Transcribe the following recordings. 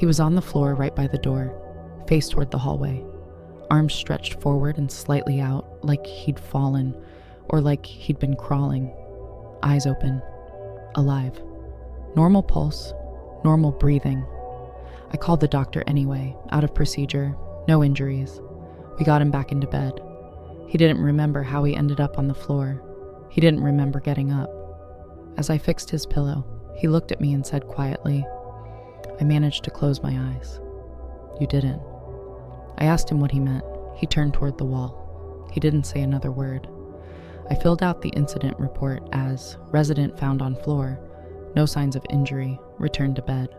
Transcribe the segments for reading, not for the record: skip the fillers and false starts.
He was on the floor right by the door, face toward the hallway, arms stretched forward and slightly out, like he'd fallen, or like he'd been crawling. Eyes open, alive. Normal pulse, normal breathing. I called the doctor anyway, out of procedure, no injuries. We got him back into bed. He didn't remember how he ended up on the floor. He didn't remember getting up. As I fixed his pillow, he looked at me and said quietly, "I managed to close my eyes." "You didn't." I asked him what he meant. He turned toward the wall. He didn't say another word. I filled out the incident report as resident found on floor, no signs of injury, returned to bed.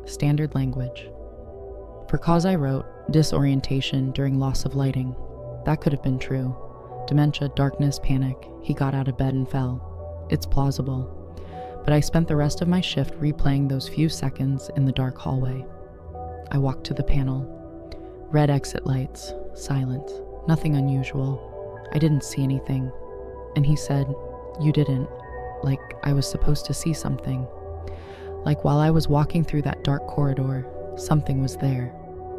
Standard language. For cause I wrote, disorientation during loss of lighting. That could have been true. Dementia, darkness, panic. He got out of bed and fell. It's plausible. But I spent the rest of my shift replaying those few seconds in the dark hallway. I walked to the panel. Red exit lights, silence, nothing unusual. I didn't see anything. And he said, "You didn't," like I was supposed to see something. Like while I was walking through that dark corridor, something was there,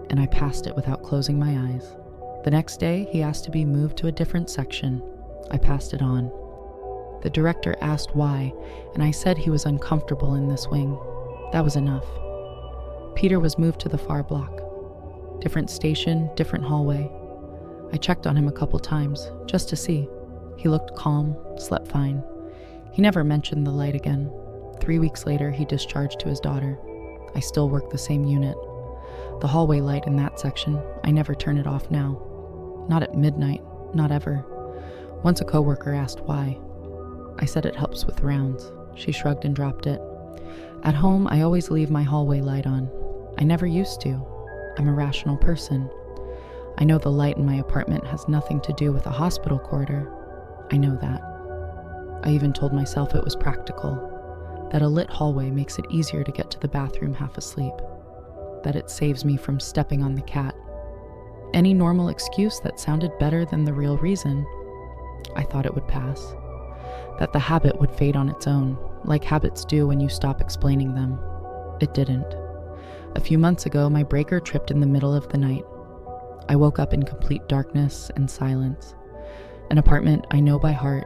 and I passed it without closing my eyes. The next day, he asked to be moved to a different section. I passed it on. The director asked why, and I said he was uncomfortable in this wing. That was enough. Peter was moved to the far block. Different station, different hallway. I checked on him a couple times, just to see. He looked calm, slept fine. He never mentioned the light again. 3 weeks later, he discharged to his daughter. I still work the same unit. The hallway light in that section, I never turn it off now. Not at midnight, not ever. Once a coworker asked why. I said it helps with rounds. She shrugged and dropped it. At home, I always leave my hallway light on. I never used to. I'm a rational person. I know the light in my apartment has nothing to do with a hospital corridor. I know that. I even told myself it was practical, that a lit hallway makes it easier to get to the bathroom half asleep, that it saves me from stepping on the cat. Any normal excuse that sounded better than the real reason. I thought it would pass, that the habit would fade on its own, like habits do when you stop explaining them. It didn't. A few months ago, my breaker tripped in the middle of the night. I woke up in complete darkness and silence. An apartment I know by heart,